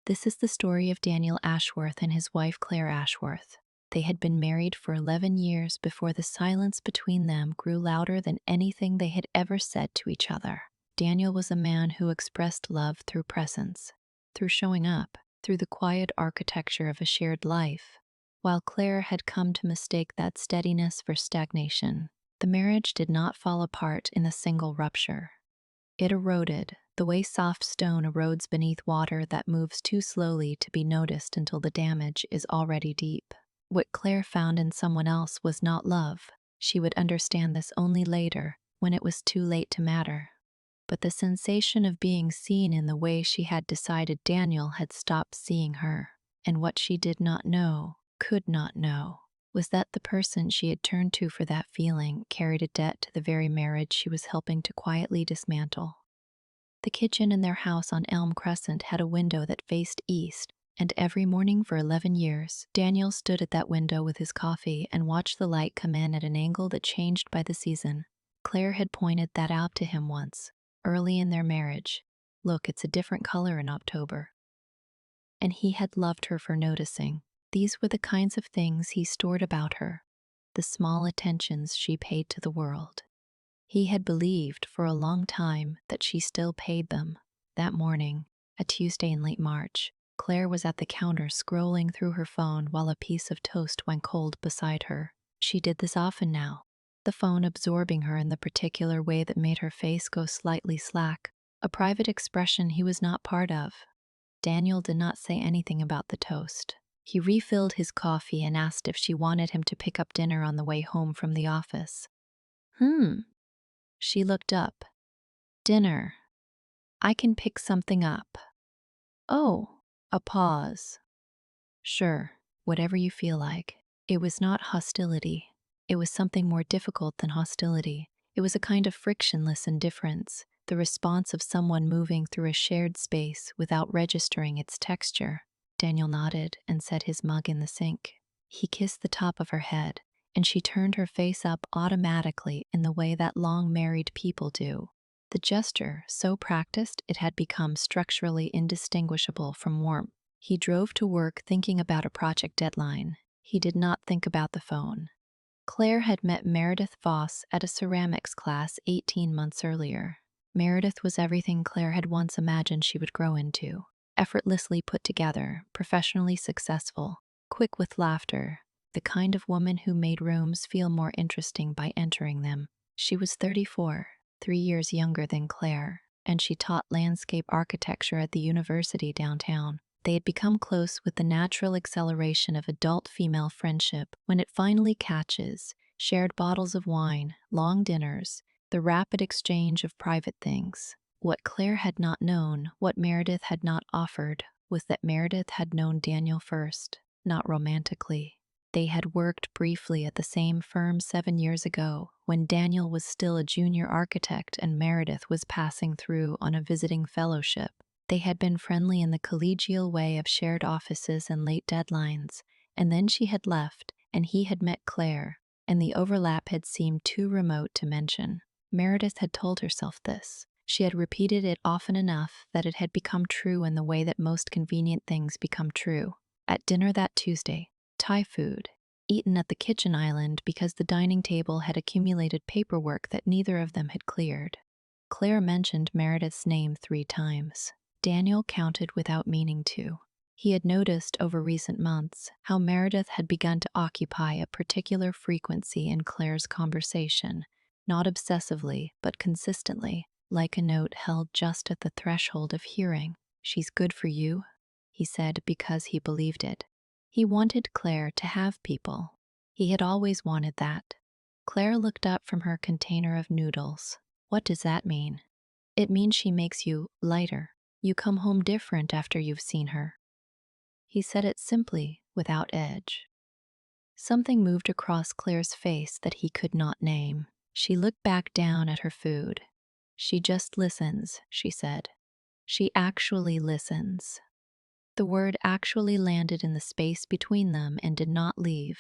This is the story of Daniel Ashworth and his wife Claire Ashworth. They had been married for 11 years before the silence between them grew louder than anything they had ever said to each other. Daniel was a man who expressed love through presence, through showing up, through the quiet architecture of a shared life, while Claire had come to mistake that steadiness for stagnation. The marriage did not fall apart in a single rupture. It eroded, the way soft stone erodes beneath water that moves too slowly to be noticed until the damage is already deep. What Claire found in someone else was not love. She would understand this only later, when it was too late to matter. But the sensation of being seen in the way she had decided Daniel had stopped seeing her, and what she did not know, could not know, was that the person she had turned to for that feeling carried a debt to the very marriage she was helping to quietly dismantle. The kitchen in their house on Elm Crescent had a window that faced east, and every morning for 11 years, Daniel stood at that window with his coffee and watched the light come in at an angle that changed by the season. Claire had pointed that out to him once, early in their marriage. Look, it's a different color in October. And he had loved her for noticing. These were the kinds of things he stored about her, the small attentions she paid to the world. He had believed for a long time that she still paid them. That morning, a Tuesday in late March, Claire was at the counter scrolling through her phone while a piece of toast went cold beside her. She did this often now, the phone absorbing her in the particular way that made her face go slightly slack, a private expression he was not part of. Daniel did not say anything about the toast. He refilled his coffee and asked if she wanted him to pick up dinner on the way home from the office. She looked up. Dinner. I can pick something up. Oh, a pause. Sure, whatever you feel like. It was not hostility. It was something more difficult than hostility. It was a kind of frictionless indifference, the response of someone moving through a shared space without registering its texture. Daniel nodded and set his mug in the sink. He kissed the top of her head, and she turned her face up automatically in the way that long married people do. The gesture, so practiced it had become structurally indistinguishable from warmth. He drove to work thinking about a project deadline. He did not think about the phone. Claire had met Meredith Voss at a ceramics class 18 months earlier. Meredith was everything Claire had once imagined she would grow into. Effortlessly put together, professionally successful, quick with laughter, the kind of woman who made rooms feel more interesting by entering them. She was 34, 3 years younger than Claire, and she taught landscape architecture at the university downtown. They had become close with the natural acceleration of adult female friendship when it finally catches, shared bottles of wine, long dinners, the rapid exchange of private things. What Claire had not known, what Meredith had not offered, was that Meredith had known Daniel first, not romantically. They had worked briefly at the same firm 7 years ago, when Daniel was still a junior architect and Meredith was passing through on a visiting fellowship. They had been friendly in the collegial way of shared offices and late deadlines, and then she had left, and he had met Claire, and the overlap had seemed too remote to mention. Meredith had told herself this. She had repeated it often enough that it had become true in the way that most convenient things become true. At dinner that Tuesday, Thai food, eaten at the kitchen island because the dining table had accumulated paperwork that neither of them had cleared. Claire mentioned Meredith's name 3 times. Daniel counted without meaning to. He had noticed over recent months how Meredith had begun to occupy a particular frequency in Claire's conversation, not obsessively, but consistently, like a note held just at the threshold of hearing. "She's good for you," he said because he believed it. He wanted Claire to have people. He had always wanted that. Claire looked up from her container of noodles. "What does that mean?" "It means she makes you lighter. You come home different after you've seen her." He said it simply, without edge. Something moved across Claire's face that he could not name. She looked back down at her food. "She just listens," she said. "She actually listens." The word actually landed in the space between them and did not leave.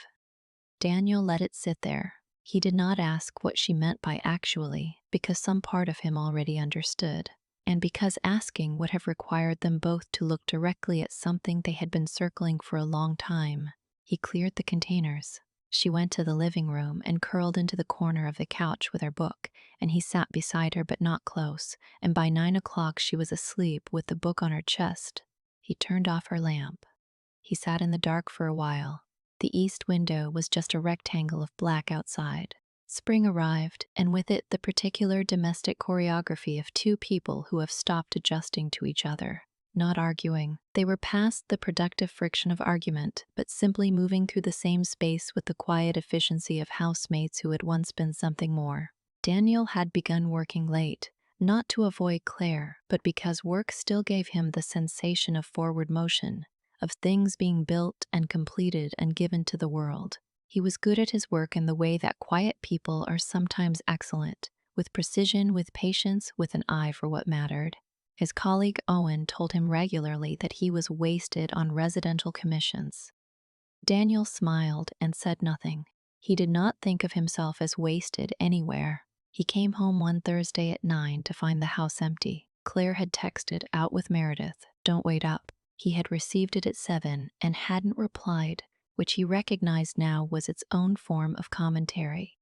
Daniel let it sit there. He did not ask what she meant by actually, because some part of him already understood. and because asking would have required them both to look directly at something they had been circling for a long time, he cleared the containers. She went to the living room and curled into the corner of the couch with her book, and he sat beside her but not close, and by 9 o'clock she was asleep with the book on her chest. He turned off her lamp. He sat in the dark for a while. The east window was just a rectangle of black outside. Spring arrived, and with it the particular domestic choreography of two people who have stopped adjusting to each other. Not arguing. They were past the productive friction of argument, but simply moving through the same space with the quiet efficiency of housemates who had once been something more. Daniel had begun working late, not to avoid Claire, but because work still gave him the sensation of forward motion, of things being built and completed and given to the world. He was good at his work in the way that quiet people are sometimes excellent, with precision, with patience, with an eye for what mattered. His colleague Owen told him regularly that he was wasted on residential commissions. Daniel smiled and said nothing. He did not think of himself as wasted anywhere. He came home one Thursday at 9 to find the house empty. Claire had texted, "Out with Meredith, don't wait up." He had received it at 7 and hadn't replied, which he recognized now was its own form of commentary.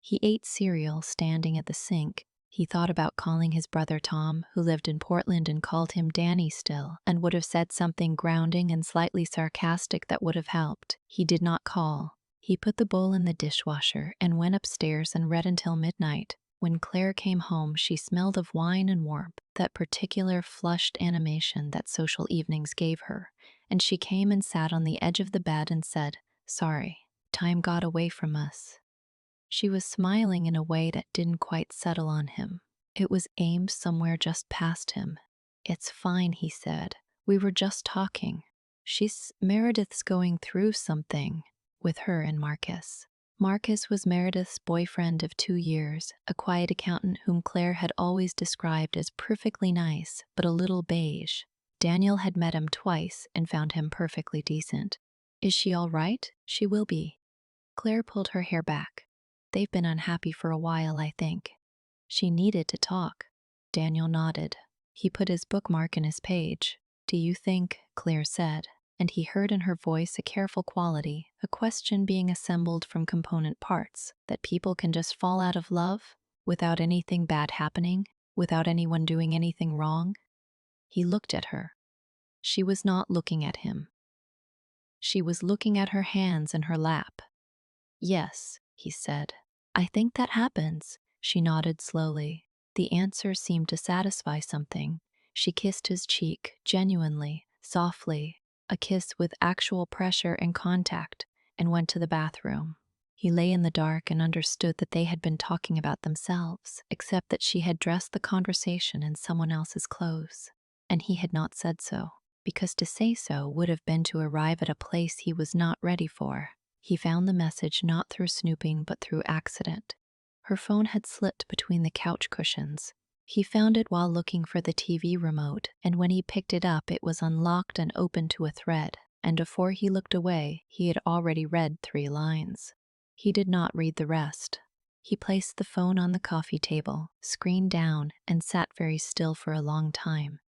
He ate cereal standing at the sink. He thought about calling his brother Tom, who lived in Portland and called him Danny still, and would have said something grounding and slightly sarcastic that would have helped. He did not call. He put the bowl in the dishwasher and went upstairs and read until midnight. When Claire came home, she smelled of wine and warmth, that particular flushed animation that social evenings gave her, and she came and sat on the edge of the bed and said, "Sorry, time got away from us." She was smiling in a way that didn't quite settle on him. It was aimed somewhere just past him. "It's fine," he said. "We were just talking. Meredith's going through something with her and Marcus." Marcus was Meredith's boyfriend of 2 years, a quiet accountant whom Claire had always described as perfectly nice, but a little beige. Daniel had met him twice and found him perfectly decent. "Is she all right?" "She will be." Claire pulled her hair back. "They've been unhappy for a while, I think." She needed to talk. Daniel nodded. He put his bookmark in his page. "Do you think," Claire said, and he heard in her voice a careful quality, a question being assembled from component parts, "that people can just fall out of love without anything bad happening, without anyone doing anything wrong?" He looked at her. She was not looking at him. She was looking at her hands in her lap. "Yes," he said. "I think that happens." She nodded slowly. The answer seemed to satisfy something. She kissed his cheek, genuinely, softly, a kiss with actual pressure and contact, and went to the bathroom. He lay in the dark and understood that they had been talking about themselves, except that she had dressed the conversation in someone else's clothes. And he had not said so, because to say so would have been to arrive at a place he was not ready for. He found the message not through snooping but through accident. Her phone had slipped between the couch cushions. He found it while looking for the TV remote, and when he picked it up it was unlocked and open to a thread, and before he looked away he had already read 3 lines. He did not read the rest. He placed the phone on the coffee table, screen down, and sat very still for a long time.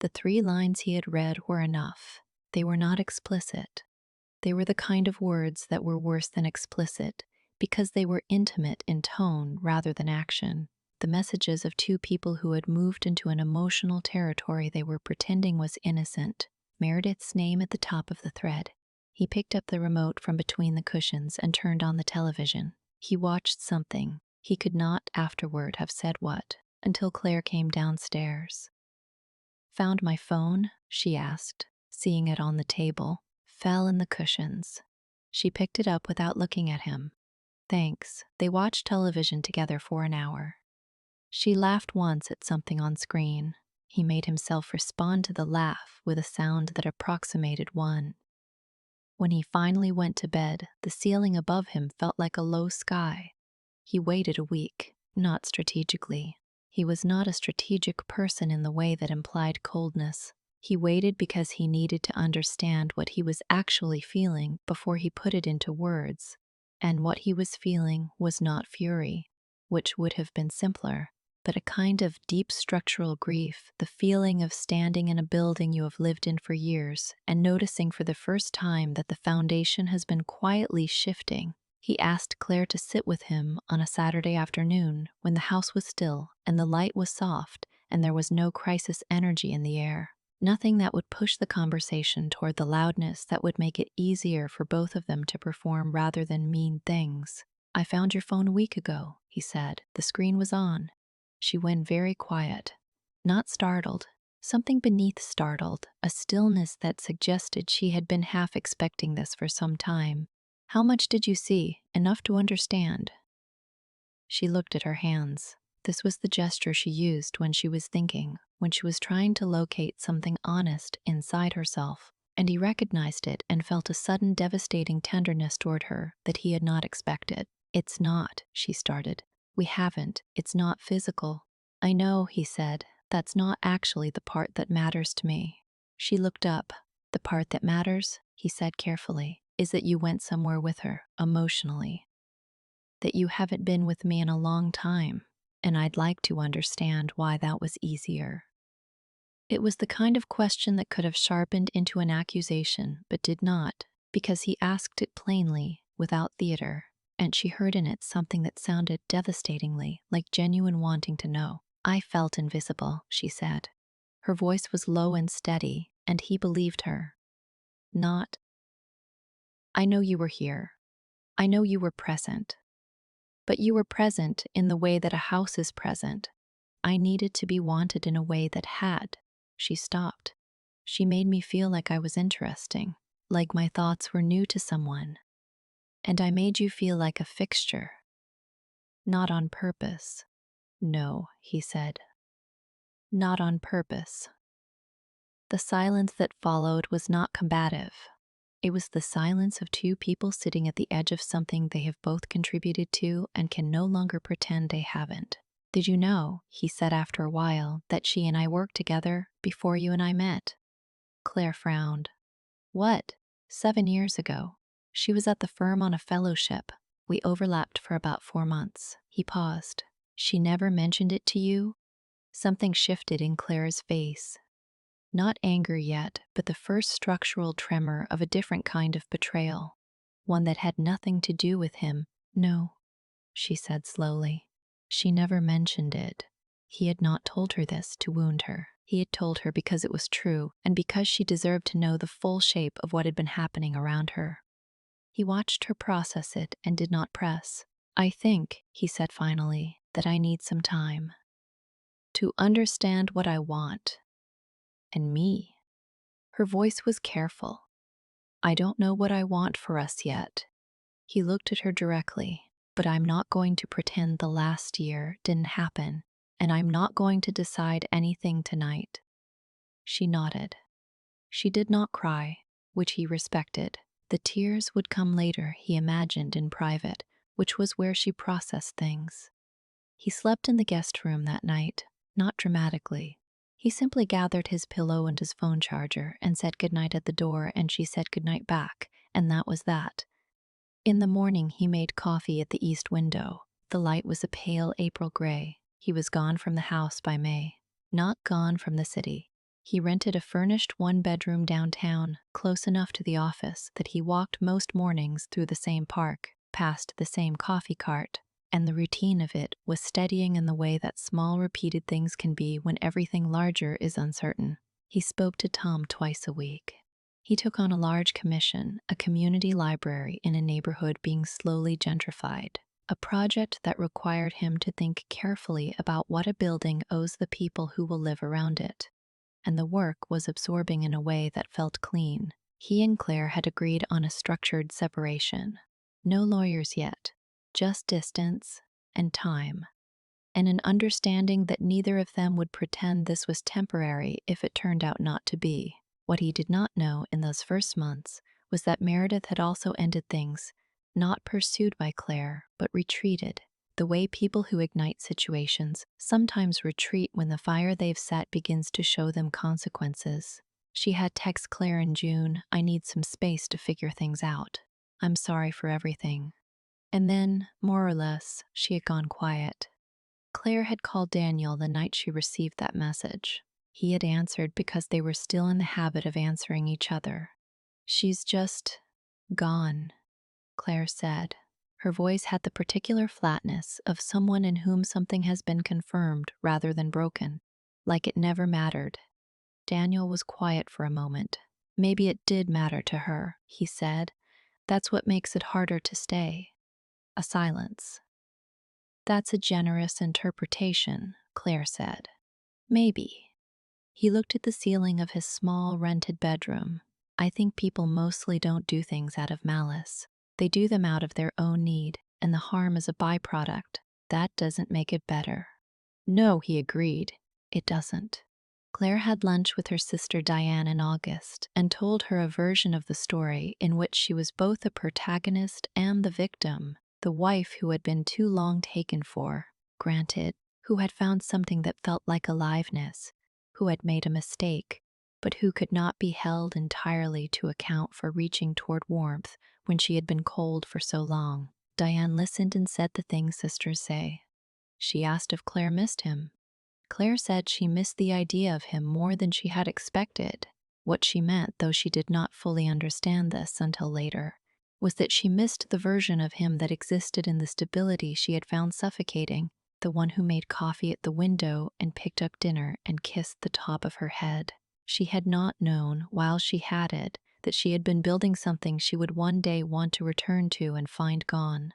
The 3 lines he had read were enough. They were not explicit. They were the kind of words that were worse than explicit, because they were intimate in tone rather than action. The messages of 2 people who had moved into an emotional territory they were pretending was innocent. Meredith's name at the top of the thread. He picked up the remote from between the cushions and turned on the television. He watched something. He could not afterward have said what, until Claire came downstairs. "Found my phone?" she asked, seeing it on the table. "Fell in the cushions." She picked it up without looking at him. "Thanks." They watched television together for an hour. She laughed once at something on screen. He made himself respond to the laugh with a sound that approximated one. When he finally went to bed, the ceiling above him felt like a low sky. He waited a week, not strategically. He was not a strategic person in the way that implied coldness. He waited because he needed to understand what he was actually feeling before he put it into words. And what he was feeling was not fury, which would have been simpler. but a kind of deep structural grief, the feeling of standing in a building you have lived in for years and noticing for the first time that the foundation has been quietly shifting. He asked Claire to sit with him on a Saturday afternoon when the house was still and the light was soft and there was no crisis energy in the air. Nothing that would push the conversation toward the loudness that would make it easier for both of them to perform rather than mean things. "I found your phone a week ago," he said. "The screen was on." She went very quiet, not startled, something beneath startled, a stillness that suggested she had been half expecting this for some time. "How much did you see? Enough to understand?" She looked at her hands. This was the gesture she used when she was thinking, when she was trying to locate something honest inside herself, and he recognized it and felt a sudden devastating tenderness toward her that he had not expected. "It's not," she started. "We haven't. It's not physical." "I know," he said. "That's not actually the part that matters to me." She looked up. "The part that matters," he said carefully, "is that you went somewhere with her, emotionally. That you haven't been with me in a long time, and I'd like to understand why that was easier." It was the kind of question that could have sharpened into an accusation, but did not, because he asked it plainly, without theater, and she heard in it something that sounded devastatingly like genuine wanting to know. "I felt invisible," she said. Her voice was low and steady, and he believed her. "Not, I know you were here. I know you were present. But you were present in the way that a house is present. I needed to be wanted in a way that had." She stopped. "She made me feel like I was interesting, like my thoughts were new to someone. And I made you feel like a fixture. Not on purpose." "No," he said. "Not on purpose." The silence that followed was not combative. It was the silence of two people sitting at the edge of something they have both contributed to and can no longer pretend they haven't. "Did you know," he said after a while, "that she and I worked together before you and I met?" Claire frowned. "What?" "7 years ago. She was at the firm on a fellowship. We overlapped for about 4 months." He paused. "She never mentioned it to you?" Something shifted in Claire's face. Not anger yet, but the first structural tremor of a different kind of betrayal, one that had nothing to do with him. "No," she said slowly. She never mentioned it. He had not told her this to wound her. He had told her because it was true, and because she deserved to know the full shape of what had been happening around her. He watched her process it and did not press. "I think," he said finally, "that I need some time to understand what I want. And me." Her voice was careful. "I don't know what I want for us yet." He looked at her directly. "But I'm not going to pretend the last year didn't happen, and I'm not going to decide anything tonight." She nodded. She did not cry, which he respected. The tears would come later, he imagined, in private, which was where she processed things. He slept in the guest room that night, not dramatically. He simply gathered his pillow and his phone charger and said goodnight at the door, and she said goodnight back, and that was that. In the morning, he made coffee at the east window. The light was a pale April gray. He was gone from the house by May. Not gone from the city. He rented a furnished one-bedroom downtown, close enough to the office that he walked most mornings through the same park, past the same coffee cart, and the routine of it was steadying in the way that small repeated things can be when everything larger is uncertain. He spoke to Tom twice a week. He took on a large commission, a community library in a neighborhood being slowly gentrified, a project that required him to think carefully about what a building owes the people who will live around it. And the work was absorbing in a way that felt clean. He and Claire had agreed on a structured separation. No lawyers yet, just distance and time, and an understanding that neither of them would pretend this was temporary if it turned out not to be. What he did not know in those first months was that Meredith had also ended things, not pursued by Claire, but retreated. The way people who ignite situations sometimes retreat when the fire they've set begins to show them consequences. She had text Claire in June, "I need some space to figure things out. I'm sorry for everything." And then, more or less, she had gone quiet. Claire had called Daniel the night she received that message. He had answered because they were still in the habit of answering each other. "She's just gone," Claire said. Her voice had the particular flatness of someone in whom something has been confirmed rather than broken, like it never mattered. Daniel was quiet for a moment. "Maybe it did matter to her," he said. "That's what makes it harder to stay." A silence. "That's a generous interpretation," Claire said. "Maybe." He looked at the ceiling of his small, rented bedroom. "I think people mostly don't do things out of malice. They do them out of their own need, and the harm is a byproduct. That doesn't make it better." "No," he agreed, "it doesn't." Claire had lunch with her sister Diane in August and told her a version of the story in which she was both the protagonist and the victim, the wife who had been too long taken for granted, who had found something that felt like aliveness, who had made a mistake, but who could not be held entirely to account for reaching toward warmth when she had been cold for so long. Diane listened and said the things sisters say. She asked if Claire missed him. Claire said she missed the idea of him more than she had expected. What she meant, though she did not fully understand this until later, was that she missed the version of him that existed in the stability she had found suffocating, the one who made coffee at the window and picked up dinner and kissed the top of her head. She had not known, while she had it, that she had been building something she would one day want to return to and find gone.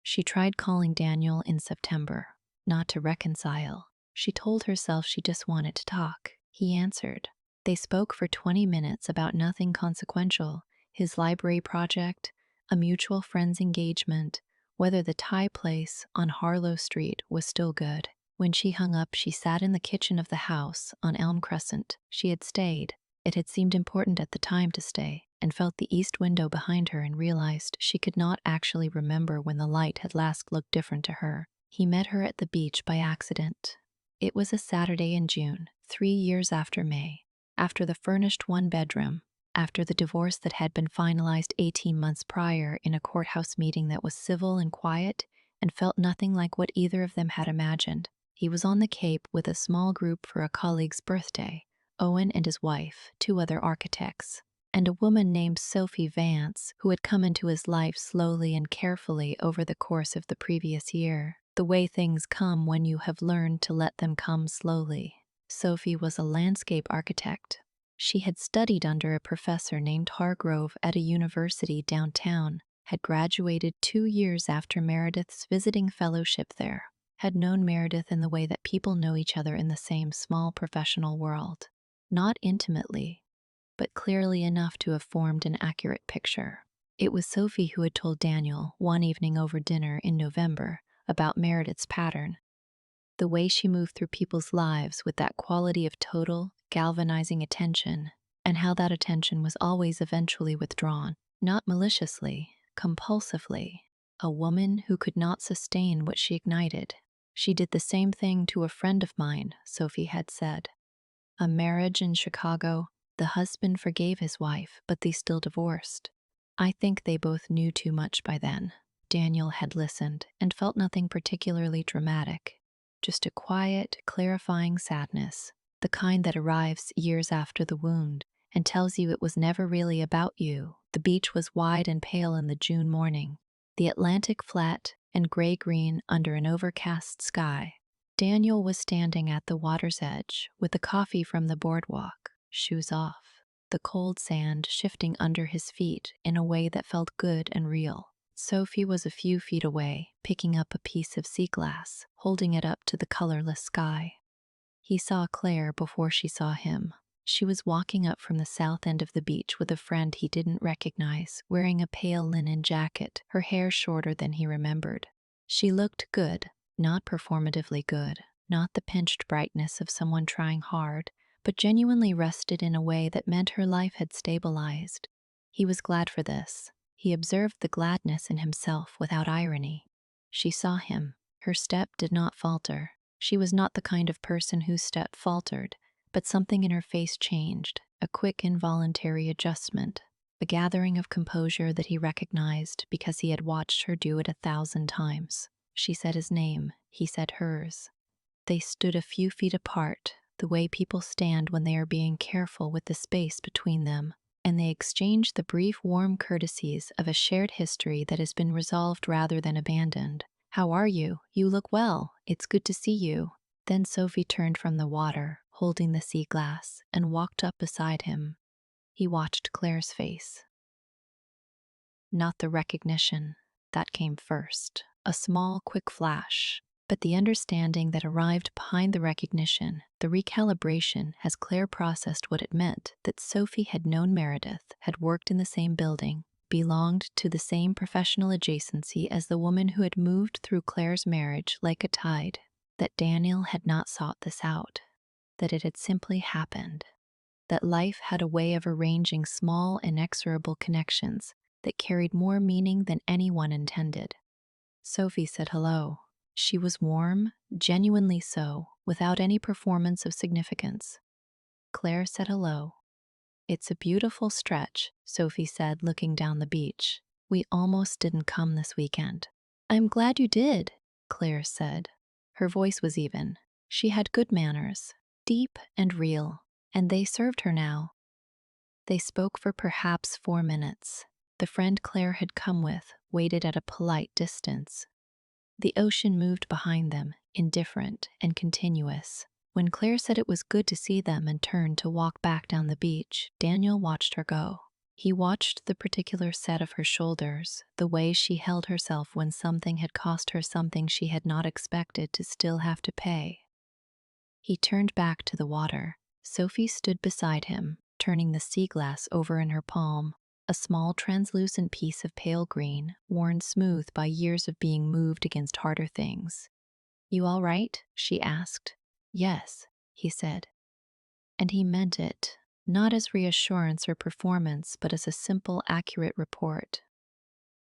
She tried calling Daniel in September, not to reconcile. She told herself she just wanted to talk. He answered. They spoke for 20 minutes about nothing consequential, his library project, a mutual friend's engagement, whether the Thai place on Harlow Street was still good. When she hung up, she sat in the kitchen of the house on Elm Crescent. She had stayed. It had seemed important at the time to stay, and felt the east window behind her and realized she could not actually remember when the light had last looked different to her. He met her at the beach by accident. It was a Saturday in June, 3 years after May, after the furnished one-bedroom, after the divorce that had been finalized 18 months prior in a courthouse meeting that was civil and quiet and felt nothing like what either of them had imagined. He was on the Cape with a small group for a colleague's birthday, Owen and his wife, 2 other architects, and a woman named Sophie Vance, who had come into his life slowly and carefully over the course of the previous year, the way things come when you have learned to let them come slowly. Sophie was a landscape architect. She had studied under a professor named Hargrove at a university downtown, had graduated 2 years after Meredith's visiting fellowship there, had known Meredith in the way that people know each other in the same small professional world. Not intimately, but clearly enough to have formed an accurate picture. It was Sophie who had told Daniel one evening over dinner in November about Meredith's pattern, the way she moved through people's lives with that quality of total, galvanizing attention, and how that attention was always eventually withdrawn, not maliciously, compulsively. A woman who could not sustain what she ignited. She did the same thing to a friend of mine, Sophie had said. A marriage in Chicago, the husband forgave his wife, but they still divorced. I think they both knew too much by then. Daniel had listened and felt nothing particularly dramatic, just a quiet, clarifying sadness, the kind that arrives years after the wound and tells you it was never really about you. The beach was wide and pale in the June morning, the Atlantic flat and gray-green under an overcast sky. Daniel was standing at the water's edge with the coffee from the boardwalk, shoes off, the cold sand shifting under his feet in a way that felt good and real. Sophie was a few feet away, picking up a piece of sea glass, holding it up to the colorless sky. He saw Claire before she saw him. She was walking up from the south end of the beach with a friend he didn't recognize, wearing a pale linen jacket, her hair shorter than he remembered. She looked good, not performatively good, not the pinched brightness of someone trying hard, but genuinely rested in a way that meant her life had stabilized. He was glad for this. He observed the gladness in himself without irony. She saw him. Her step did not falter. She was not the kind of person whose step faltered, but something in her face changed, a quick involuntary adjustment, a gathering of composure that he recognized because he had watched her do it 1,000 times. She said his name, he said hers. They stood a few feet apart, the way people stand when they are being careful with the space between them, and they exchanged the brief, warm courtesies of a shared history that has been resolved rather than abandoned. "How are you? You look well. It's good to see you." Then Sophie turned from the water, holding the sea glass, and walked up beside him. He watched Claire's face. Not the recognition. That came first. A small, quick flash. But the understanding that arrived behind the recognition, the recalibration, as Claire processed what it meant that Sophie had known Meredith, had worked in the same building, belonged to the same professional adjacency as the woman who had moved through Claire's marriage like a tide, that Daniel had not sought this out, that it had simply happened, that life had a way of arranging small, inexorable connections that carried more meaning than anyone intended. Sophie said hello. She was warm, genuinely so, without any performance of significance. Claire said hello. "It's a beautiful stretch," Sophie said, looking down the beach. "We almost didn't come this weekend." "I'm glad you did," Claire said. Her voice was even. She had good manners, deep and real, and they served her now. They spoke for perhaps 4 minutes. The friend Claire had come with waited at a polite distance. The ocean moved behind them, indifferent and continuous. When Claire said it was good to see them and turned to walk back down the beach, Daniel watched her go. He watched the particular set of her shoulders, the way she held herself when something had cost her something she had not expected to still have to pay. He turned back to the water. Sophie stood beside him, turning the sea glass over in her palm, a small translucent piece of pale green, worn smooth by years of being moved against harder things. "You all right?" she asked. "Yes," he said. And he meant it, not as reassurance or performance, but as a simple, accurate report.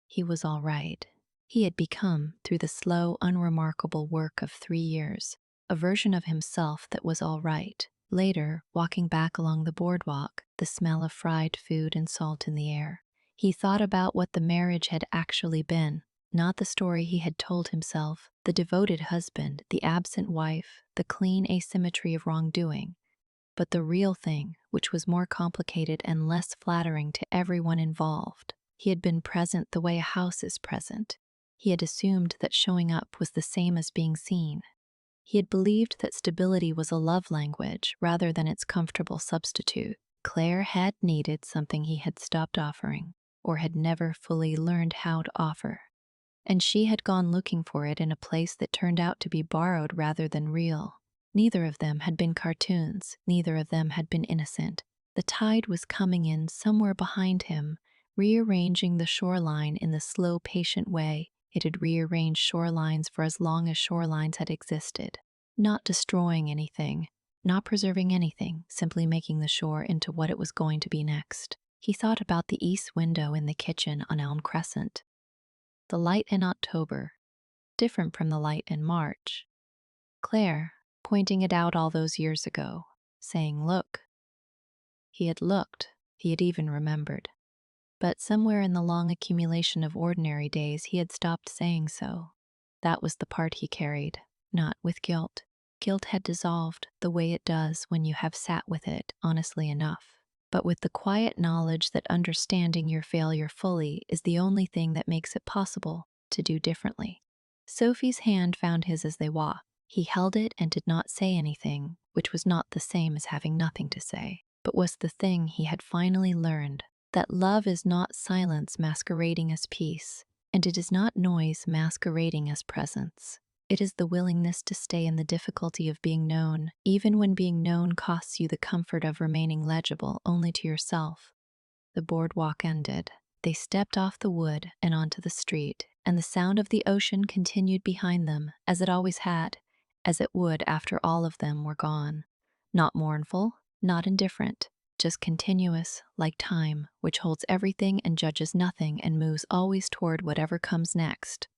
He was all right. He had become, through the slow, unremarkable work of 3 years, a version of himself that was all right. Later, walking back along the boardwalk, the smell of fried food and salt in the air, he thought about what the marriage had actually been, not the story he had told himself, the devoted husband, the absent wife, the clean asymmetry of wrongdoing, but the real thing, which was more complicated and less flattering to everyone involved. He had been present the way a house is present. He had assumed that showing up was the same as being seen. He had believed that stability was a love language rather than its comfortable substitute. Claire had needed something he had stopped offering, or had never fully learned how to offer. And she had gone looking for it in a place that turned out to be borrowed rather than real. Neither of them had been cartoons, neither of them had been innocent. The tide was coming in somewhere behind him, rearranging the shoreline in the slow, patient way it had rearranged shorelines for as long as shorelines had existed. Not destroying anything, not preserving anything, simply making the shore into what it was going to be next. He thought about the east window in the kitchen on Elm Crescent. The light in October, different from the light in March. Claire, pointing it out all those years ago, saying, "Look." He had looked, he had even remembered. But somewhere in the long accumulation of ordinary days, he had stopped saying so. That was the part he carried, not with guilt. Guilt had dissolved the way it does when you have sat with it honestly enough, but with the quiet knowledge that understanding your failure fully is the only thing that makes it possible to do differently. Sophie's hand found his as they walked. He held it and did not say anything, which was not the same as having nothing to say, but was the thing he had finally learned, that love is not silence masquerading as peace, and it is not noise masquerading as presence. It is the willingness to stay in the difficulty of being known, even when being known costs you the comfort of remaining legible only to yourself. The boardwalk ended. They stepped off the wood and onto the street, and the sound of the ocean continued behind them, as it always had, as it would after all of them were gone. Not mournful, not indifferent, just continuous, like time, which holds everything and judges nothing and moves always toward whatever comes next.